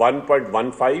1.15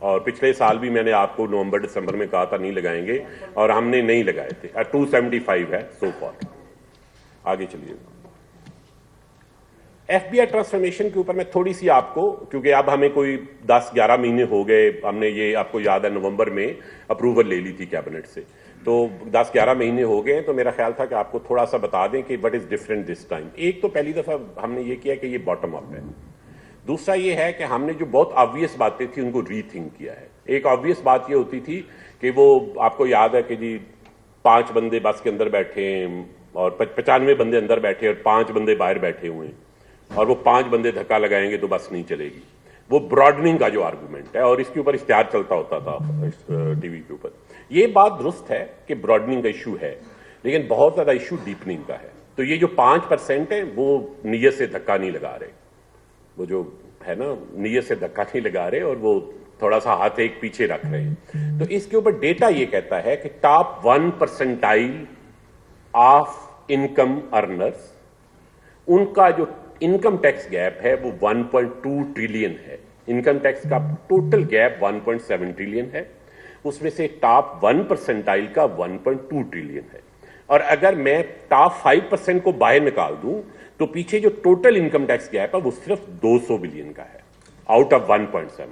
اور پچھلے سال بھی میں نے آپ کو نومبر دسمبر میں کہا تھا نہیں لگائیں گے اور ہم نے نہیں لگائے تھے. 275 ہے سو فار. آگے چلیے. ایف بی آئی ٹرانسفارمیشن کے اوپر میں تھوڑی سی آپ کو, کیونکہ اب ہمیں کوئی 10-11 مہینے ہو گئے, ہم نے یہ آپ کو یاد ہے نومبر میں اپروول لے لی تھی کیبنٹ سے, تو 10-11 مہینے ہو گئے ہیں, تو میرا خیال تھا کہ آپ کو تھوڑا سا بتا دیں کہ what is different this time. ایک تو پہلی دفعہ ہم نے یہ کیا کہ یہ باٹم اپ ہے. دوسرا یہ ہے کہ ہم نے جو بہت آبویس باتیں تھیں ان کو ری تھنک کیا ہے. ایک آبویس بات یہ ہوتی تھی کہ وہ آپ کو یاد ہے کہ جی 5 بندے بس کے اندر بیٹھے ہیں اور 95 بندے اندر بیٹھے اور 5 بندے باہر بیٹھے ہوئے ہیں اور وہ 5 بندے دھکا لگائیں گے تو بس نہیں چلے گی. وہ براڈننگ کا جو آرگومنٹ ہے, اور اس کے اوپر اشتہار چلتا ہوتا تھا ٹی وی کے اوپر. یہ بات درست ہے کہ براڈننگ کا ایشو ہے, لیکن بہت زیادہ ایشو ڈیپننگ کا ہے. تو یہ جو 5% ہے وہ نیت سے دھکا نہیں لگا رہے, وہ جو ہے نا نیت سے دھکا نہیں لگا رہے اور وہ تھوڑا سا ہاتھ ایک پیچھے رکھ رہے ہیں. تو اس کے اوپر ڈیٹا یہ کہتا ہے کہ ٹاپ 1% آف انکم ارنرز, ان کا جو انکم ٹیکس گیپ ہے وہ 1.2 ٹریلین ہے. انکم ٹیکس کا ٹوٹل گیپ 1.7 ٹریلین ہے, اس میں سے ٹاپ 1% کا 1.2 ٹریلین ہے. اور اگر میں ٹاپ 5% کو باہر نکال دوں تو پیچھے جو ٹوٹل انکم ٹیکس گیپ ہے وہ صرف 200 بلین کا ہے آؤٹ آف 1.7.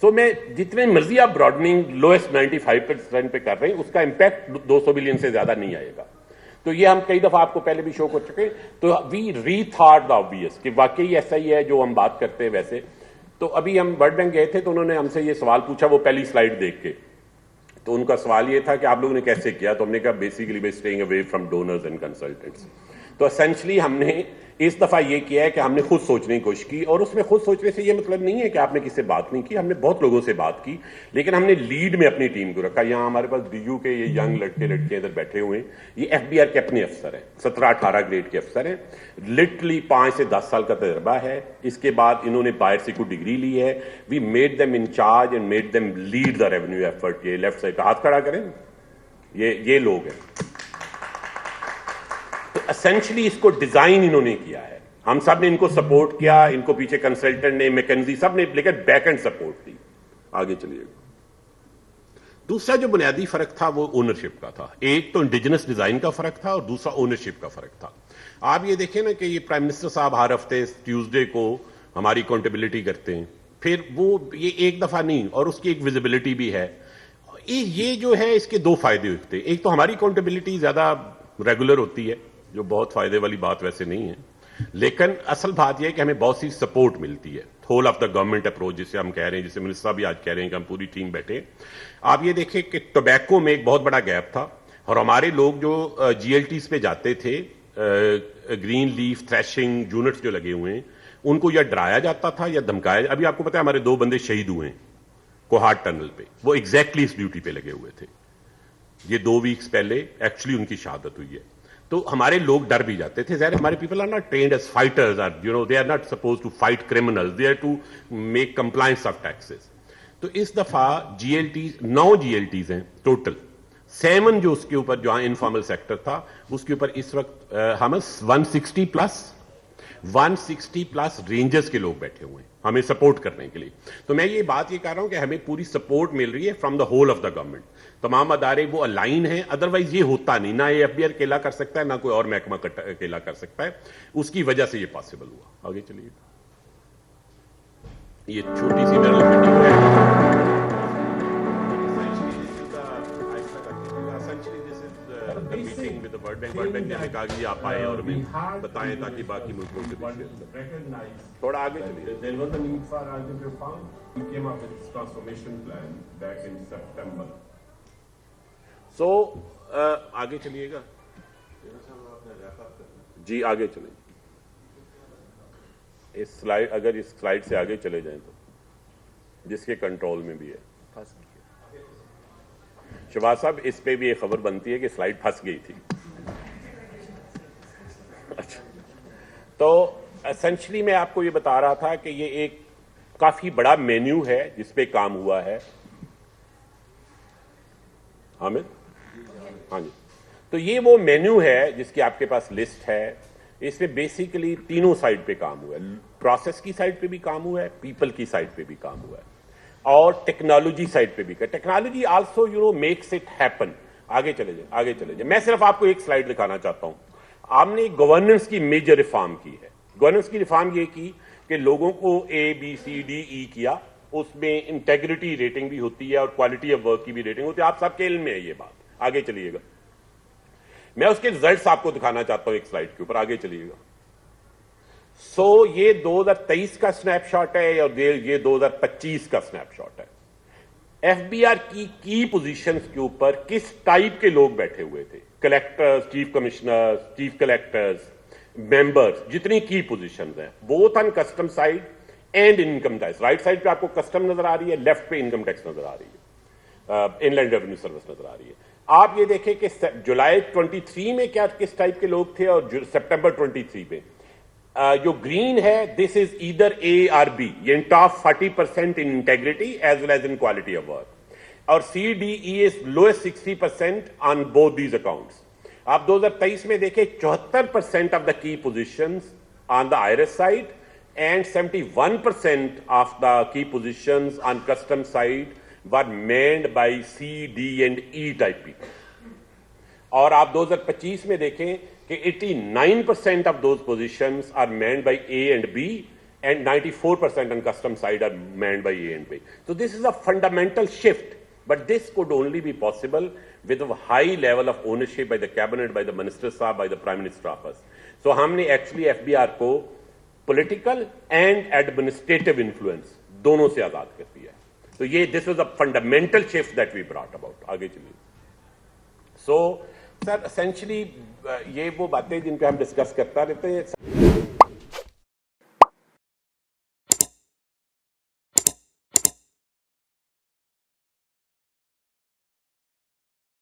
سو میں جتنے مرضی آپ براڈننگ لوئسٹ 95% پہ کر رہے ہیں, اس کا امپیکٹ 200 بلین سے زیادہ نہیں آئے گا. تو یہ ہم کئی دفعہ آپ کو پہلے بھی شو کر چکے. تو وی ری تھاٹ دا آبویس کہ واقعی ایسا ہی ہے جو ہم بات کرتے ہیں ویسے. تو ابھی ہم ورلڈ بینک گئے تھے تو انہوں نے ہم سے یہ سوال پوچھا, وہ پہلی سلائیڈ دیکھ کے, تو ان کا سوال یہ تھا کہ آپ لوگوں نے کیسے کیا. تو ہم نے کہا basically by staying away from donors and consultants. تو اسینشلی ہم نے اس دفعہ یہ کیا ہے کہ ہم نے خود سوچنے کی کوشش کی, اور اس میں خود سوچنے سے یہ مطلب نہیں ہے کہ آپ نے کسی سے بات نہیں کی. ہم نے بہت لوگوں سے بات کی, لیکن ہم نے لیڈ میں اپنی ٹیم کو رکھا. یہاں ہمارے پاس ڈی یو کے یہ ینگ لڑکے لڑکیاں ادھر بیٹھے ہوئے ہیں, یہ ایف بی آر کے اپنے افسر ہیں, 17-18 گریڈ کے افسر ہیں. لٹرلی 5 سے 10 سال کا تجربہ ہے. اس کے بعد انہوں نے باہر سے کوئی ڈگری لی ہے. We made them in charge and made them lead the revenue effort. یہ لیفٹ سائڈ کا ہاتھ کھڑا کریں, یہ لوگ ہیں. تو اسینشلی اس کو ڈیزائن انہوں نے کیا ہے. ہم سب نے ان کو سپورٹ کیا, ان کو پیچھے کنسلٹنٹ نے, میکنزی, سب نے, لیکن بیک اینڈ سپورٹ دی. آگے چلیے. دوسرا جو بنیادی فرق تھا وہ اونرشپ کا تھا. ایک تو انڈیجنس ڈیزائن کا فرق تھا اور دوسرا اونرشپ کا فرق تھا. آپ یہ دیکھیں نا کہ یہ پرائم منسٹر صاحب ہر ہفتے ٹیوزڈے کو ہماری اکاؤنٹیبلٹی کرتے ہیں, پھر وہ یہ ایک دفعہ نہیں, اور اس کی ایک ویزیبلٹی بھی ہے. یہ جو ہے اس کے 2 فائدے ہوتے ہیں. ایک تو ہماری اکاؤنٹیبلٹی زیادہ ریگولر ہوتی ہے, جو بہت فائدے والی بات ویسے نہیں ہے, لیکن اصل بات یہ ہے کہ ہمیں بہت سی سپورٹ ملتی ہے. Whole of the government approach جسے ہم کہہ رہے ہیں, جسے منسٹر صاحب بھی آج کہہ رہے ہیں کہ ہم پوری ٹیم بیٹھے. آپ یہ دیکھیں کہ ٹوبیکو میں ایک بہت بڑا گیپ تھا, اور ہمارے لوگ جو جی ایل ٹیز پہ جاتے تھے, گرین لیف تھریشنگ یونٹس جو لگے ہوئے ہیں, ان کو یا ڈرایا جاتا تھا یا دھمکایا. ابھی آپ کو پتا ہے ہمارے 2 بندے شہید ہوئے ہیں کوہاٹ ٹنل پہ, وہ ایگزیکٹلی اس ڈیوٹی پہ لگے ہوئے تھے. یہ 2 ویکس پہلے ایکچولی ان کی شہادت ہوئی ہے. تو ہمارے لوگ ڈر بھی جاتے تھے. ظاہر ہمارے people are not trained as fighters, they are not suppose to fight criminals, they are to make compliance of taxes. تو اس دفعہ G L Ts 9 G L Ts ہیں ٹوٹل. 7 جو اس کے اوپر جہاں انفارمل سیکٹر تھا, اس کے اوپر اس وقت ہم 160 پلس رینجرز کے لوگ بیٹھے ہوئے ہیں ہمیں سپورٹ کرنے کے لیے. تو میں یہ بات یہ کر رہا ہوں کہ ہمیں پوری سپورٹ مل رہی ہے from the whole of the government. تمام ادارے وہ الائن ہیں, ادروائز یہ ہوتا نہیں. نہ یہ ایف بی آر اکیلا کر سکتا ہے, نہ کوئی اور محکمہ اکیلا کر سکتا ہے. اس کی وجہ سے یہ پاسبل ہوا. آگے چلیے. یہ چھوٹی سی میرا ویڈیو ہے. ورلڈ بینک نے کہا کہ آپ آئے اور ہمیں بتائیں تاکہ باقی ملکوں سے بھی تھوڑا آگے چلیے. There was a need for RGP fund. We came up with this transformation plan back in September. So آگے چلیے گا جی, آگے چلیں. اس سلائیڈ, اگر اس سلائیڈ سے آگے چلے جائیں تو جس کے کنٹرول میں بھی ہے. شہباز صاحب اس پہ بھی ایک خبر بنتی ہے کہ سلائیڈ پھنس گئی تھی. اچھا, تو اسینشلی میں آپ کو یہ بتا رہا تھا کہ یہ ایک کافی بڑا مینیو ہے جس پہ کام ہوا ہے. حامد, ہاں جی. تو یہ وہ مینیو ہے جس کی آپ کے پاس لسٹ ہے. اس میں بیسیکلی تینوں سائڈ پہ کام ہوا ہے. پروسیس کی سائڈ پہ بھی کام ہوا ہے, پیپل کی سائڈ پہ بھی کام ہوا ہے. اور ٹیکنالوجی سائڈ پہ بھی کر. Technology also makes it happen. آگے چلے جائیں. میں صرف آپ کو ایک سلائیڈ دکھانا چاہتا ہوں. آپ نے گورننس کی میجر ریفارم کی ہے. گورننس کی ریفارم یہ کی کہ لوگوں کو ABCDE کیا, اس میں انٹیگریٹی ریٹنگ بھی ہوتی ہے اور کوالٹی آف ورک کی بھی ریٹنگ ہوتی ہے. آپ سب کے علم میں ہے یہ بات. آگے چلیے گا. میں اس کے ریزلٹس آپ کو دکھانا چاہتا ہوں ایک سلائیڈ کے اوپر. آگے چلیے گا. یہ 2023 کا سنیپ شاٹ ہے اور یہ 2025 کا سنیپ شاٹ ہے. FBR کی پوزیشنز کے اوپر کس ٹائپ کے لوگ بیٹھے ہوئے تھے. Collectors, chief commissioners, chief collectors, members, جتنی کی پوزیشنز ہیں both on custom side and income tax. Right side پہ آپ کو کسٹم نظر آ رہی ہے, لیفٹ پہ انکم ٹیکس نظر آ رہی ہے, ان لینڈ ریونیو سروس نظر آ رہی ہے. آپ یہ دیکھیں کہ جولائی 23 میں کس ٹائپ کے لوگ تھے اور سپٹمبر 23 میں جو گرین ہے دس از ایدر A اور B. یہ top 40% in integrity as well as in quality of work. اور CDE is lowest 60% on both these accounts. آپ 2023 میں دیکھیں 74% of the key positions on the IRS side and 71% of the key positions on custom side were manned by C, D and E type people. اور آپ 2025 میں دیکھیں کہ 89% of those positions are manned by A and B and 94% on custom side are manned by A and B. So this is a fundamental shift, but this could only be possible with a high level of ownership by the cabinet, by the minister sahab, by the prime minister of us. So ہم نے actually FBR کو political and administrative influence دونوں سے آزاد کر دیا ہے. تو یہ this was a fundamental shift that we brought about. آگے چلیے. سر اسینشلی یہ وہ باتیں جن پہ ہم ڈسکس کرتا رہتے ہیں.